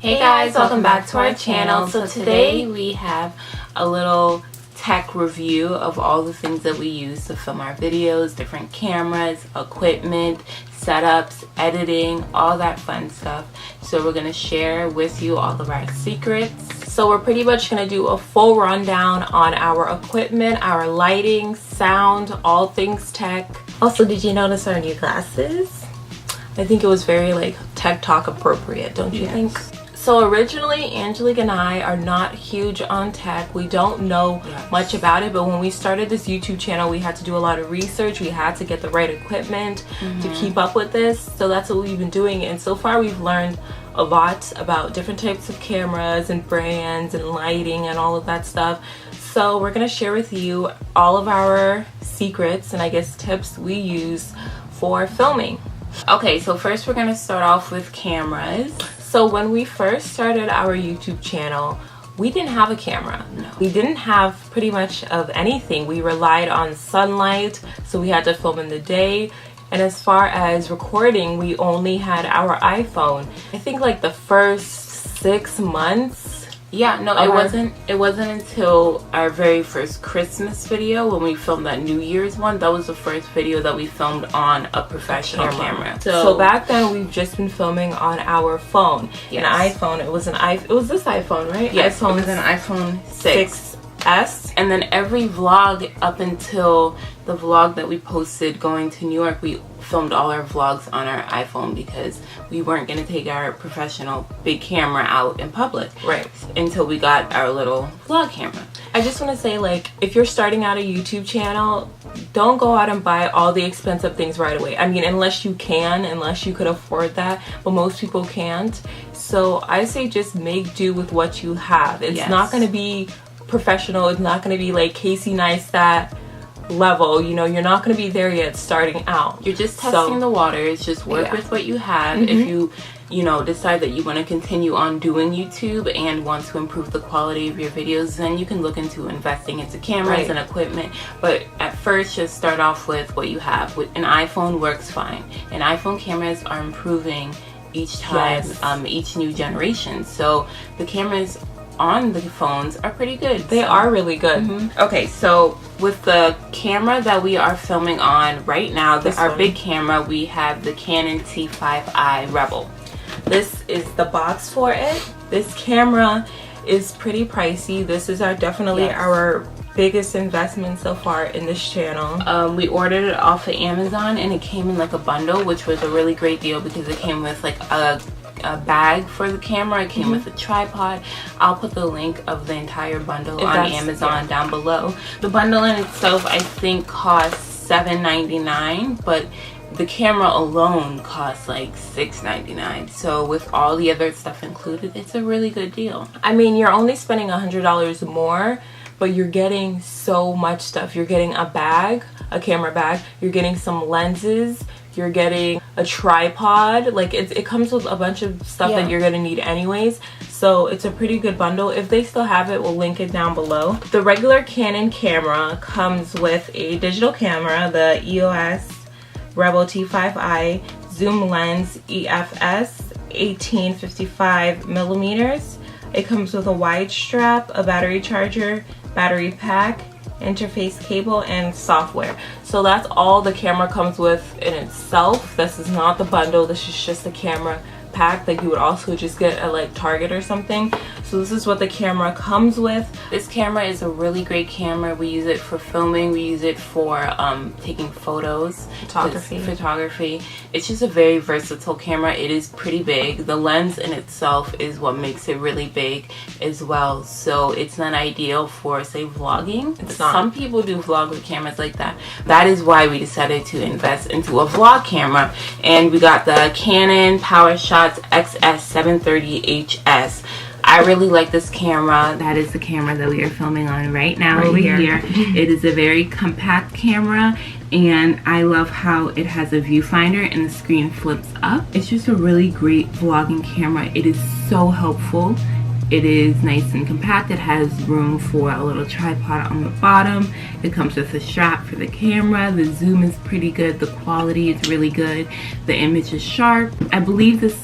Hey guys, welcome back to our channel. So today we have a little tech review of all the things that we use to film our videos, different cameras, equipment, setups, editing, all that fun stuff. So we're going to share with you all of our secrets. So we're pretty much going to do a full rundown on our equipment, our lighting, sound, all things tech. Also, did you notice our new glasses? I think it was very like tech talk appropriate, don't you think? So originally, Angelique and I are not huge on tech. We don't know much about it, but when we started this YouTube channel, we had to do a lot of research. We had to get the right equipment to keep up with this. So that's what we've been doing. And so far, we've learned a lot about different types of cameras and brands and lighting and all of that stuff. So we're going to share with you all of our secrets and I guess tips we use for filming. Okay, so first we're going to start off with cameras. So when we first started our YouTube channel, we didn't have a camera. No. We didn't have pretty much of anything. We relied on sunlight, so we had to film in the day. And as far as recording, we only had our iPhone. I think like the first 6 months. Yeah, no, it wasn't until our very first Christmas video when we filmed that New Year's one. That was the first video that we filmed on a professional camera. So back then we've just been filming on our phone. Yes. An iPhone. It was this iPhone, right? Yes, it was an iPhone 6S. And then every vlog up until the vlog that we posted going to New York, we filmed all our vlogs on our iPhone because we weren't going to take our professional big camera out in public. Right. Until we got our little vlog camera. I just want to say, like, if you're starting out a YouTube channel, don't go out and buy all the expensive things right away. I mean, unless you could afford that, but most people can't. So I say just make do with what you have. It's not going to be professional. It's not going to be like Casey Neistat level, you know. You're not going to be there yet starting out. You're just testing the waters. Just work with what you have. If you know, decide that you want to continue on doing YouTube and want to improve the quality of your videos, then you can look into investing into cameras and equipment. But at first, just start off with what you have. An iPhone works fine, and iPhone cameras are improving each time, each new generation. So the cameras on the phones are pretty good. They are really good. Okay, so with the camera that we are filming on right now, our big camera, we have the Canon T5i Rebel. This is the box for it. This camera is pretty pricey. This is definitely our biggest investment so far in this channel. We ordered it off of Amazon and it came in like a bundle, which was a really great deal because it came with like a bag for the camera. It came with a tripod. I'll put the link of the entire bundle on Amazon down below. The bundle in itself I think costs $7.99, but the camera alone costs like $6.99. So with all the other stuff included, it's a really good deal. I mean, you're only spending $100 more, but you're getting so much stuff. You're getting a bag, a camera bag. You're getting some lenses. You're getting a tripod. Like it comes with a bunch of stuff that you're gonna need anyways. So it's a pretty good bundle. If they still have it, we'll link it down below. The regular Canon camera comes with a digital camera, the EOS Rebel T5i zoom lens EFS 1855 millimeters. It comes with a wide strap, a battery charger, battery pack, interface cable, and software. So that's all the camera comes with in itself. This is not the bundle. This is just the camera pack that you would also just get at like Target or something. So this is what the camera comes with. This camera is a really great camera. We use it for filming. We use it for taking photos, photography. It's just a very versatile camera. It is pretty big. The lens in itself is what makes it really big as well. So it's not ideal for, say, vlogging. It's not. Some people do vlog with cameras like that. That is why we decided to invest into a vlog camera. And we got the Canon Powershot XS730HS. I really like this camera. That is the camera that we are filming on right now over here. It is a very compact camera and I love how it has a viewfinder and the screen flips up. It's just a really great vlogging camera. It is so helpful. It is nice and compact. It has room for a little tripod on the bottom. It comes with a strap for the camera. The zoom is pretty good. The quality is really good. The image is sharp. I believe this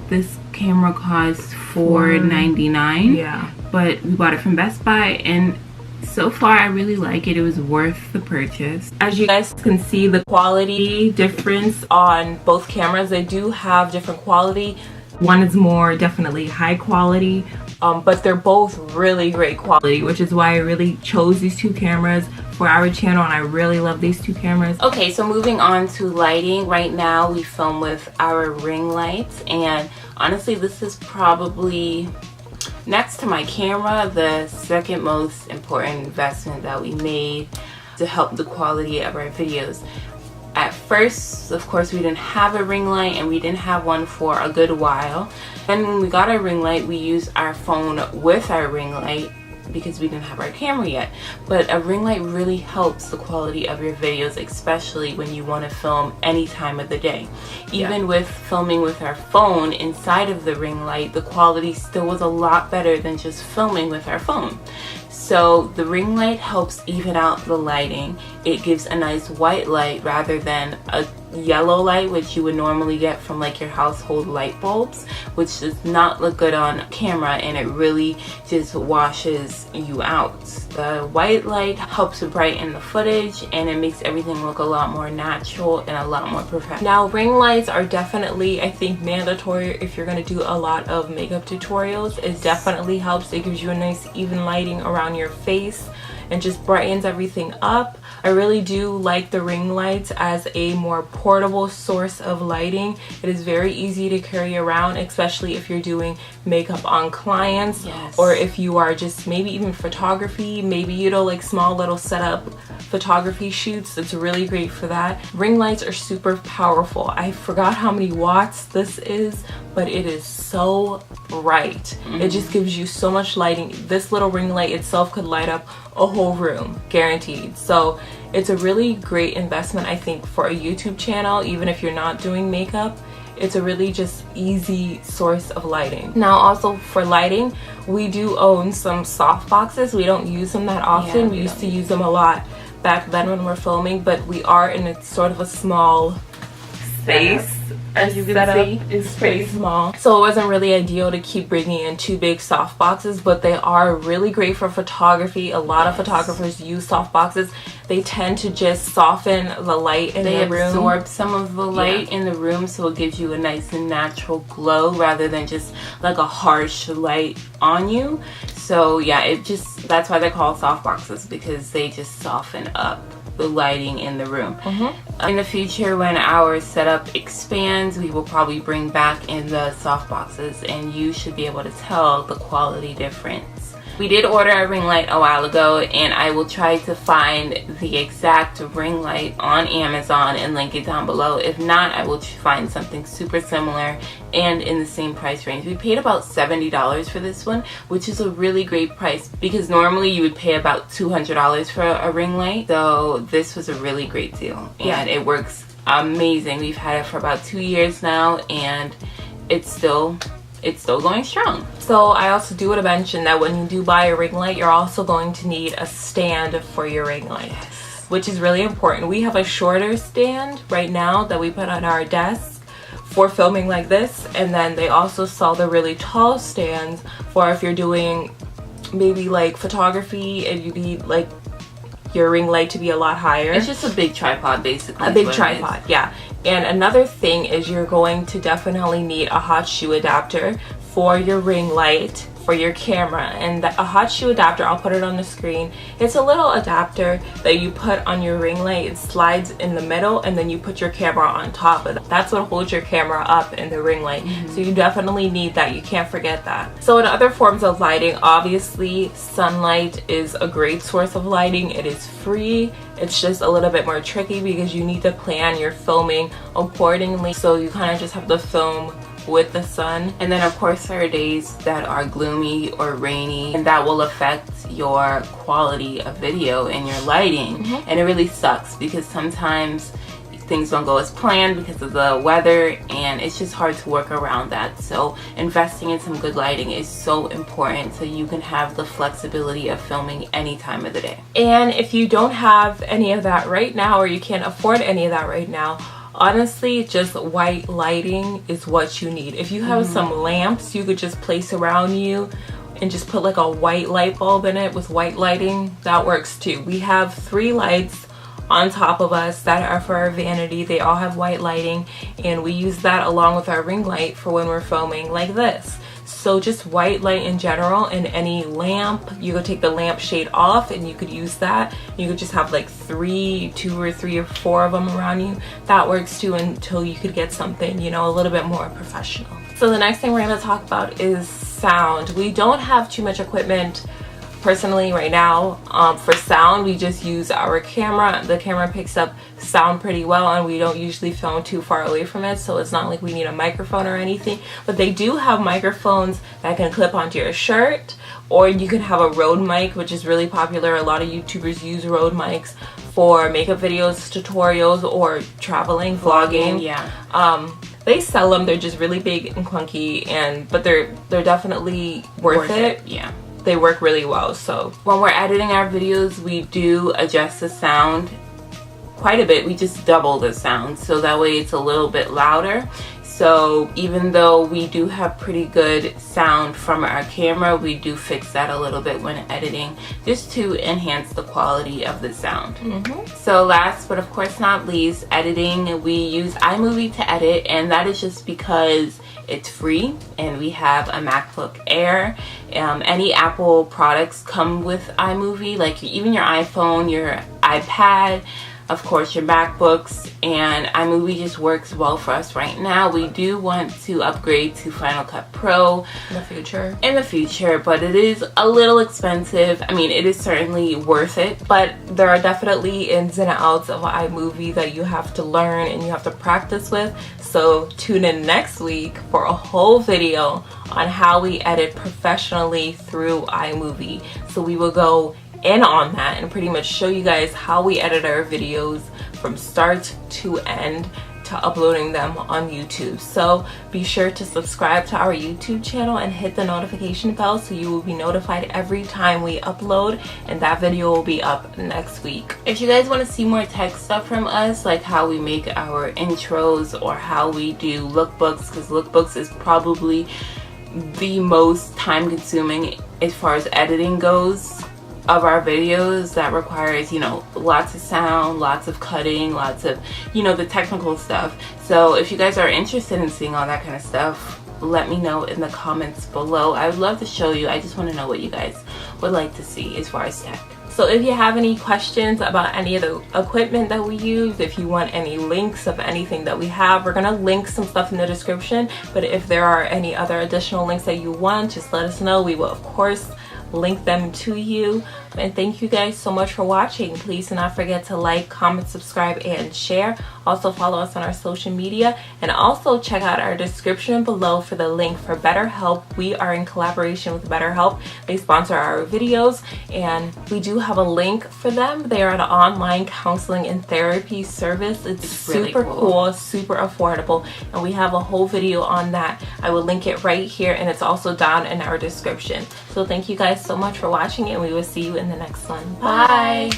this camera cost $4.99. Yeah. But we bought it from Best Buy, and so far I really like it. It was worth the purchase. As you guys can see, the quality difference on both cameras, they do have different quality. One is more definitely high quality, but they're both really great quality, which is why I really chose these two cameras for our channel, and I really love these two cameras. Okay, so moving on to lighting. Right now we film with our ring lights, and honestly this is probably, next to my camera, the second most important investment that we made to help the quality of our videos. At first, of course, we didn't have a ring light, and we didn't have one for a good while. And when we got our ring light, we used our phone with our ring light because we didn't have our camera yet. But a ring light really helps the quality of your videos, especially when you want to film any time of the day. Even with filming with our phone inside of the ring light, the quality still was a lot better than just filming with our phone. So the ring light helps even out the lighting. It gives a nice white light rather than a yellow light, which you would normally get from like your household light bulbs, which does not look good on camera, and it really just washes you out. The white light helps to brighten the footage, and it makes everything look a lot more natural and a lot more professional. Now, ring lights are definitely, I think, mandatory if you're going to do a lot of makeup tutorials. It definitely helps. It gives you a nice even lighting around your face and just brightens everything up. I really do like the ring lights as a more portable source of lighting. It is very easy to carry around, especially if you're doing makeup on clients, or if you are just maybe even photography, maybe, you know, like small little setup photography shoots. It's really great for that. Ring lights are super powerful. I forgot how many watts this is, but it is so bright. It just gives you so much lighting. This little ring light itself could light up a whole room, guaranteed. So it's a really great investment, I think, for a YouTube channel. Even if you're not doing makeup, it's a really just easy source of lighting. Now, also for lighting, we do own some soft boxes. We don't use them that often. We used to use them a lot back then when we're filming, but we are in a sort of a small space. As you can see, it's pretty small, so it wasn't really ideal to keep bringing in two big soft boxes, but they are really great for photography. A lot of photographers use soft boxes. They tend to just soften the light in the room. They absorb some of the light in the room, so it gives you a nice and natural glow rather than just like a harsh light on you. So yeah, that's why they're called soft boxes, because they just soften up the lighting in the room. In the future, when our setup expands, we will probably bring back in the soft boxes, and you should be able to tell the quality difference. We did order a ring light a while ago, and I will try to find the exact ring light on Amazon and link it down below. If not, I will find something super similar and in the same price range. We paid about $70 for this one, which is a really great price, because normally you would pay about $200 for a ring light. So this was a really great deal, and it works amazing. We've had it for about 2 years now, and it's still going strong. So I also do want to mention that when you do buy a ring light, you're also going to need a stand for your ring light, which is really important. We have a shorter stand right now that we put on our desk for filming like this, and then they also sell the really tall stands for if you're doing maybe like photography and you need like your ring light to be a lot higher. It's just a big tripod, basically. A big tripod, yeah. And another thing is you're going to definitely need a hot shoe adapter for your ring light, for your camera. And a hot shoe adapter, I'll put it on the screen. It's a little adapter that you put on your ring light. It slides in the middle, and then you put your camera on top of it. That's what holds your camera up in the ring light. So you definitely need that. You can't forget that. So in other forms of lighting, obviously sunlight is a great source of lighting. It is free. It's just a little bit more tricky because you need to plan your filming accordingly. So you kind of just have to film with the sun. And then of course there are days that are gloomy or rainy, and that will affect your quality of video and your lighting. And it really sucks because sometimes things don't go as planned because of the weather, and it's just hard to work around that. So investing in some good lighting is so important so you can have the flexibility of filming any time of the day. And if you don't have any of that right now, or you can't afford any of that right now, honestly, just white lighting is what you need. If you have some lamps you could just place around you and just put like a white light bulb in it with white lighting, that works too. We have 3 lights on top of us that are for our vanity. They all have white lighting, and we use that along with our ring light for when we're filming like this. So just white light in general, and any lamp, you could take the lamp shade off and you could use that. You could just have like 2 or 3 or 4 of them around you. That works too, until you could get something, you know, a little bit more professional. So the next thing we're going to talk about is sound. We don't have too much equipment personally right now for sound. We just use our camera. The camera picks up sound pretty well, and we don't usually film too far away from it, so it's not like we need a microphone or anything. But they do have microphones that can clip onto your shirt, or you can have a Rode mic, which is really popular. A lot of YouTubers use Rode mics for makeup videos, tutorials, or traveling, vlogging. Yeah. They sell them. They're just really big and clunky, but they're definitely worth it. Yeah. They work really well. So when we're editing our videos, we do adjust the sound quite a bit. We just double the sound, so that way it's a little bit louder. So even though we do have pretty good sound from our camera, we do fix that a little bit when editing, just to enhance the quality of the sound. So last but of course not least, editing. We use iMovie to edit, and that is just because it's free and we have a MacBook Air. Any Apple products come with iMovie, like even your iPhone, your iPad, of course your MacBooks, and iMovie just works well for us right now. We do want to upgrade to Final Cut Pro in the future, but it is a little expensive. I mean, it is certainly worth it, but there are definitely ins and outs of iMovie that you have to learn and you have to practice with. So tune in next week for a whole video on how we edit professionally through iMovie. So we will go in on that and pretty much show you guys how we edit our videos from start to end to uploading them on YouTube. So be sure to subscribe to our YouTube channel and hit the notification bell so you will be notified every time we upload, and that video will be up next week. If you guys want to see more tech stuff from us, like how we make our intros or how we do lookbooks, because lookbooks is probably the most time consuming as far as editing goes of our videos, that requires, you know, lots of sound, lots of cutting, lots of, you know, the technical stuff. So if you guys are interested in seeing all that kind of stuff, let me know in the comments below. I would love to show you. I just want to know what you guys would like to see as far as tech. So if you have any questions about any of the equipment that we use, if you want any links of anything that we have, we're gonna link some stuff in the description. But if there are any other additional links that you want, just let us know. We will of course link them to you. And thank you guys so much for watching. Please do not forget to like, comment, subscribe, and share. Also follow us on our social media, and also check out our description below for the link for BetterHelp. We are in collaboration with BetterHelp. They sponsor our videos, and we do have a link for them. They are an online counseling and therapy service. It's super really cool, super affordable, and we have a whole video on that. I will link it right here, and it's also down in our description. So thank you guys so much for watching, and we will see you in the next one. Bye.